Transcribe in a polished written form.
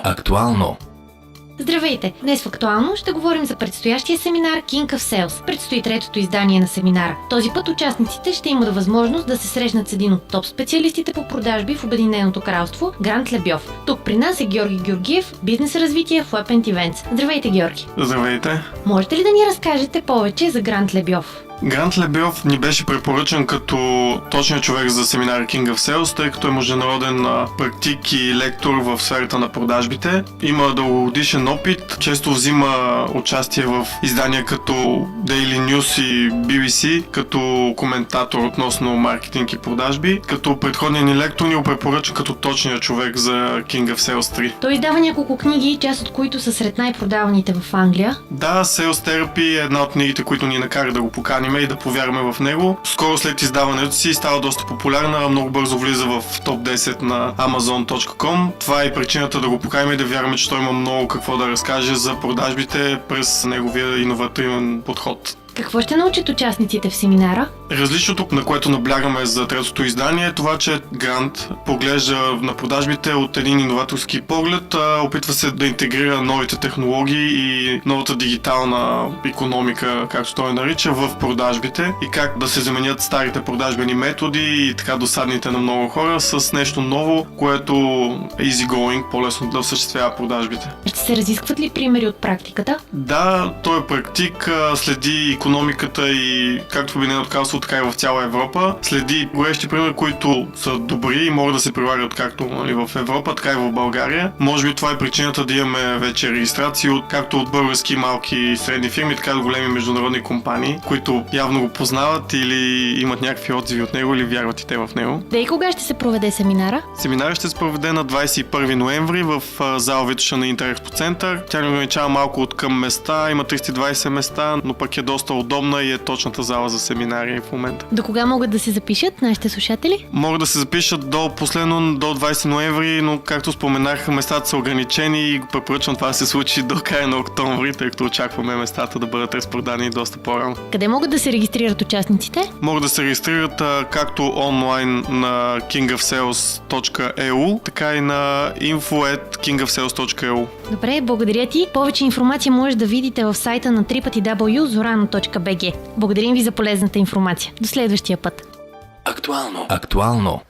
Актуално. Здравейте! Днес в Актуално ще говорим за предстоящия семинар King of Sales. Предстои третото издание на семинара. Този път участниците ще имат възможност да се срещнат с един от топ специалистите по продажби в Обединеното кралство, Грант Лебьов. Тук при нас е Георги Георгиев, бизнес развитие в Web & Events. Здравейте, Георги! Здравейте! Можете ли да ни разкажете повече за Грант Лебьов? Грант Лебьов ни беше препоръчан като точният човек за семинар King of Sales, тъй като е международен практик и лектор в сферата на продажбите. Има дългогодишен опит, често взима участие в издания като Daily News и BBC, като коментатор относно маркетинг и продажби. Като предходният ни лектор ни го препоръча като точният човек за King of Sales 3. Той издава няколко книги, част от които са сред най-продаваните в Англия. Да, Sales Therapy е една от книгите, които ни накара да го поканим и да повярваме в него. Скоро след издаването си става доста популярна, много бързо влиза в топ 10 на Amazon.com. Това е причината да го поканим и да вярваме, че той има много какво да разкаже за продажбите през неговия иновативен подход. Какво ще научат участниците в семинара? Различното, на което наблягаме за третото издание, е това, че Грант поглежда на продажбите от един иноваторски поглед, опитва се да интегрира новите технологии и новата дигитална икономика, както той нарича, в продажбите и как да се заменят старите продажбени методи и така досадните на много хора с нещо ново, което е easy-going, по-лесно да осъществява продажбите. Ще се разискват ли примери от практиката? Да, той е практик, следи икономиката и както в Обединеното кралство, така и в цяла Европа. Следи горещи примери, които са добри и могат да се прилагат както в Европа, така и в България. Може би това е причината да имаме вече регистрации както от български малки и средни фирми, така и от големи международни компании, които явно го познават или имат някакви отзиви от него или вярват и те в него. Да, и кога ще се проведе семинара? Семинарът ще се проведе на 21 ноември в зала Витоша на Интерекспо център. Тя не ограничава малко от към места, има 320 места, но пък е доста удобна и е точната зала за семинари в момента. До кога могат да се запишат нашите слушатели? Могат да се запишат до 20 ноември, но както споменах, местата са ограничени и препоръчвам това да се случи до края на октомври, тъй като очакваме местата да бъдат разпродани доста по-рано. Къде могат да се регистрират участниците? Могат да се регистрират както онлайн на kingofsales.eu, така и на info@kingofsales.eu. Добре, благодаря ти. Повече информация може да видите в сайта на www.zorano.bg. Благодарим ви за полезната информация. До следващия път. Актуално.